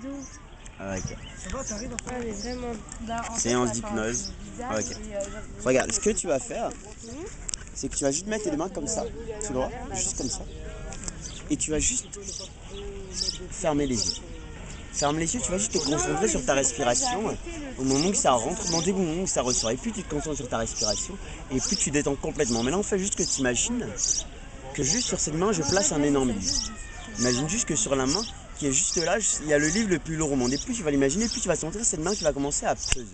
Ok. Ah, mais vraiment. Séance d'hypnose. Ok. Regarde, ce que tu vas faire, c'est que tu vas juste mettre tes mains comme ça, tout droit, juste comme ça. Et tu vas juste fermer les yeux. Ferme les yeux, tu vas juste te concentrer sur ta respiration au moment où ça rentre, au moment où ça ressort. Et plus tu te concentres sur ta respiration, et plus tu détends complètement. Maintenant, on fait juste que tu imagines que juste sur cette main, je place un énorme livre. Imagine juste que sur la main qui est juste là, il y a le livre le plus lourd au monde. Et plus tu vas l'imaginer, plus tu vas sentir cette main qui va commencer à peser.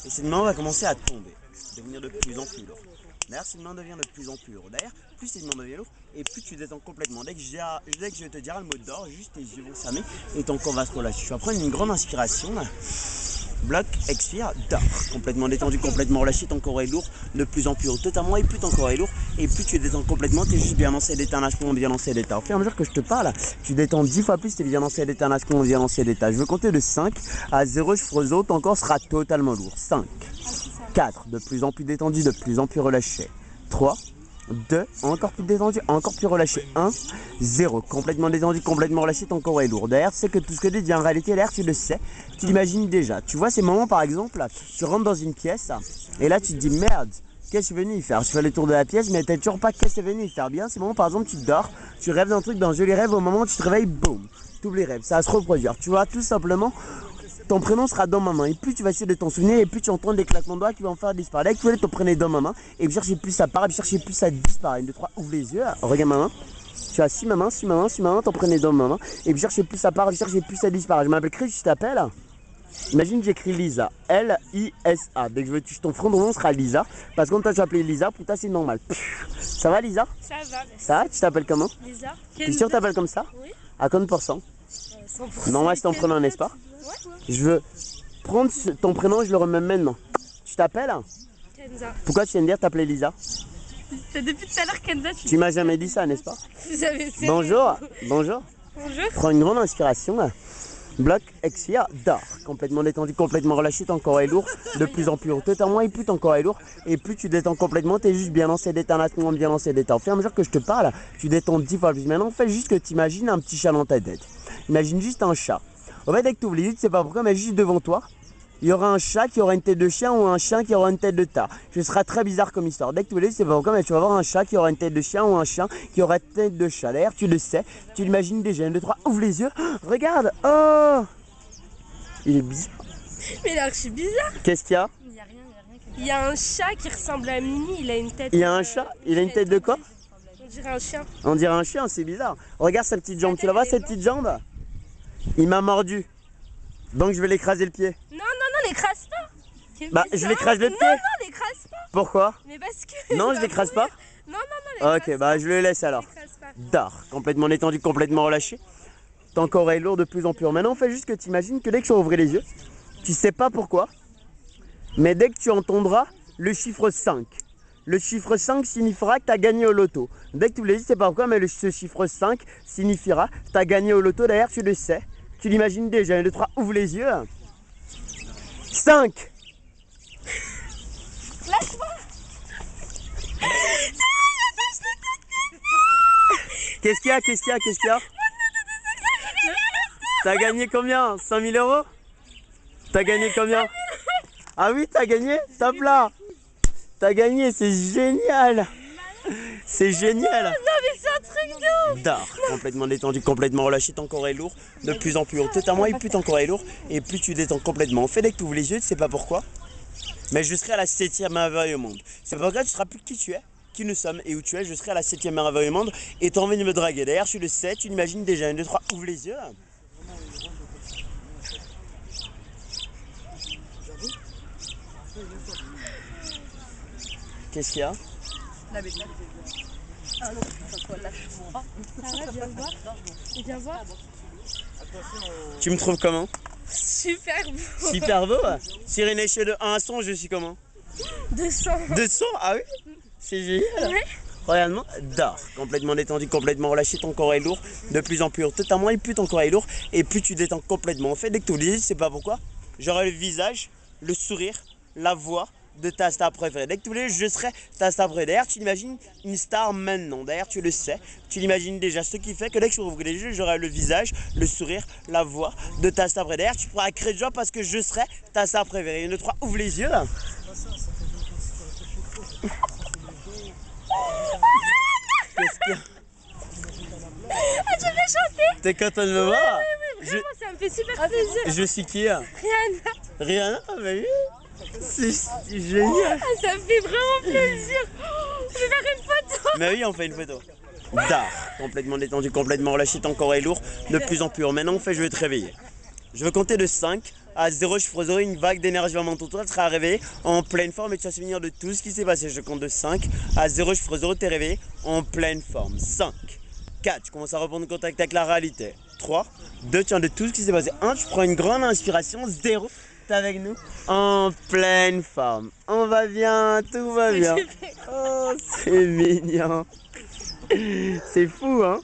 Et cette main va commencer à tomber, devenir de plus en plus lourde. D'ailleurs, cette main devient de plus en plus lourde. D'ailleurs, plus cette main devient lourde, et plus tu détends complètement. Dès que je te dirai le mot d'or, juste tes yeux vont se fermer et ton corps va se relâcher. Tu vas prendre une grande inspiration. Là. Bloc, expire, dors. Complètement détendu, complètement relâché, ton corps est lourd, de plus en plus haut, totalement, et plus ton corps est lourd, et plus tu détends complètement, tu es juste bien lancé d'état, nation, bien lancé d'état. Au fur et à mesure que je te parle, tu détends 10 fois plus, tu es bien lancé d'état, nation, bien lancé d'état. Je veux compter de 5 à 0, je ferai autres, ton corps sera totalement lourd. 5, 4, de plus en plus détendu, de plus en plus relâché. 3, 2, encore plus détendu, encore plus relâché. 1, 0, complètement détendu, complètement relâché, ton corps est lourd. D'ailleurs, c'est que tout ce que tu dis en réalité, l'air, tu le sais, tu l'imagines déjà. Tu vois ces moments, par exemple, tu rentres dans une pièce et là, tu te dis merde. Qu'est-ce que je suis venu y faire? Je fais le tour de la pièce, mais t'as toujours pas qu'est-ce que je suis venu y faire. Bien, ces moments, par exemple, tu dors, tu rêves d'un truc, d'un joli rêve, au moment où tu te réveilles, boum, tu oublies les rêves. Ça va se reproduire. Tu vois, tout simplement, ton prénom sera dans ma main. Et plus tu vas essayer de t'en souvenir, et plus tu entends des claquements de doigts qui vont faire disparaître. Dès que tu veux ton prénom dans ma main, et puis chercher plus ça part, et puis chercher plus ça disparaît. 1, 2, 3, ouvre les yeux, regarde ma main. Tu as si ma main, t'en prenais dans ma main, et puis chercher plus ça part, et puis chercher plus ça disparaît. Je m'appelle Chris, je t'appelle. Imagine j'écris Lisa, L-I-S-A. Dès que je veux toucher ton front, ton nom sera Lisa. Parce que quand toi tu appelles Lisa, pour toi c'est normal. Ça va Lisa? Ça va. Ça va? Tu t'appelles comment? Lisa. T'es sûr que t'appelles comme ça? Oui. À combien de pourcents? 100%. Normal c'est ton prénom, n'est-ce pas? Ouais. Je veux prendre ton prénom et je le remets maintenant. Tu t'appelles? Kenza. Pourquoi tu viens de dire t'appelais Lisa? C'est depuis tout à l'heure Kenza. Tu m'as jamais dit ça, n'est-ce pas? Vous avez Bonjour, bonjour. Bonjour. Prends une grande inspiration. Bloc, expire, dors. Complètement détendu, complètement relâché, ton corps est lourd, de plus en plus lourd. Totalement, et plus ton corps est lourd, et plus tu détends complètement, tu es juste bien lancé d'état, bien lancé d'état. Au fur et à mesure que je te parle, tu détends 10 fois plus. Maintenant, fais juste que tu imagines un petit chat dans ta tête. Imagine juste un chat. En fait, dès que tu ouvres les yeux, tu sais pas pourquoi, mais juste devant toi, il y aura un chat qui aura une tête de chien ou un chien qui aura une tête de tas. Ce sera très bizarre comme histoire. Dès que tu ouvres les yeux, tu sais pas pourquoi, mais tu vas voir un chat qui aura une tête de chien ou un chien qui aura une tête de chat. D'ailleurs, tu le sais, tu l'imagines déjà. 1, 2, 3, ouvre les yeux. Regarde, oh! Il est bizarre. Mais il est archi bizarre. Qu'est-ce qu'il y a? Il y a rien. Il y a un chat qui ressemble à Mimi, il a une tête. Il y a un chat? Il a une tête de quoi? On dirait un chien. On dirait un chien, c'est bizarre. Regarde sa petite jambe, tu la vois cette petite jambe? Il m'a mordu. Donc je vais l'écraser le pied. Non, l'écrase pas. Bah, je l'écrase le pied. Non, l'écrase pas. Pourquoi? Mais parce que. Non, je l'écrase pas? Non, l'écrase Ok, bah je le laisse alors. pas. Dors, complètement détendu, complètement relâché. Ton corps est lourd de plus en plus. Maintenant, on fait juste que tu imagines que dès que tu vas ouvrir les yeux, tu sais pas pourquoi, mais dès que tu entendras le chiffre 5, le chiffre 5 signifiera que tu as gagné au loto. Dès que tu ouvres les yeux, tu sais pas pourquoi, mais ce chiffre 5 signifiera que tu as gagné au loto. D'ailleurs, tu le sais. Tu l'imagines déjà. 1, 2, 3, ouvre les yeux. 5. Lâche-moi. Qu'est-ce qu'il y a? Qu'est-ce qu'il y a? Qu'est-ce qu'il y a? T'as gagné combien? 5 000 euros? T'as gagné combien? Ah oui, t'as gagné? Top là! T'as gagné, c'est génial! C'est génial! Non, mais c'est un truc de ouf. Dors, complètement détendu, complètement relâché, ton corps est lourd, de plus en plus lourd. Totalement, et plus ton corps est lourd, et plus tu détends complètement. En fait, dès que tu ouvres les yeux, tu sais pas pourquoi, mais je serai à la 7e merveille au monde. C'est pas grave, tu seras plus qui tu es, qui nous sommes et où tu es. Je serai à la 7e merveille au monde, et t'as envie de me draguer. D'ailleurs, tu le sais, tu l'imagines déjà. 1, 2, 3, ouvre les yeux. Qu'est-ce qu'il y a? La bête. Ah non, lâche-moi. Ça va, viens voir. Tu me trouves comment? Super beau. Super beau. Sur une échelle de 1 à 100, je suis comment? 200. 200? Ah oui? C'est génial. Oui. Regarde-moi, dors, complètement détendu, complètement relâché, ton corps est lourd, de plus en plus lourd, totalement, et plus ton corps est lourd, et plus tu détends complètement. En fait, dès que tu ouvres les yeux, c'est pas pourquoi, j'aurai le visage, le sourire, la voix de ta star préférée. Dès que tu voulais, je serai ta star préférée. D'ailleurs, tu imagines une star maintenant. D'ailleurs, tu le sais. Tu l'imagines déjà. Ce qui fait que dès que je rouvre les yeux, j'aurai le visage, le sourire, la voix de ta star préférée. D'ailleurs, tu pourras crier de joie parce que je serai ta star préférée. 1, 2, 3, ouvre les yeux. Qu'est-ce que... Ah, tu veux chanter? T'es content de me voir? Vraiment, ça me fait super plaisir. Je suis qui? Rihanna. Rihanna, bah oui. C'est génial. Ah, ça me fait vraiment plaisir. Je vais faire une photo. Mais oui, on fait une photo. D'art, complètement détendu, complètement relâché, ton corps est lourd, de plus en plus haut. Maintenant, je vais te réveiller. Je vais compter de 5 à 0, je ferai une vague d'énergie en ton tour, tu seras réveillé en pleine forme et tu vas te souvenir de tout ce qui s'est passé. Je compte de 5 à 0, je ferai 0, tu es réveillé en pleine forme. 5, 4, tu commences à reprendre contact avec la réalité. 3, 2, tu viens de tout ce qui s'est passé. 1, tu prends une grande inspiration. 0, tu es avec nous en pleine forme. On va bien, tout va bien. Oh, c'est mignon. C'est fou, hein?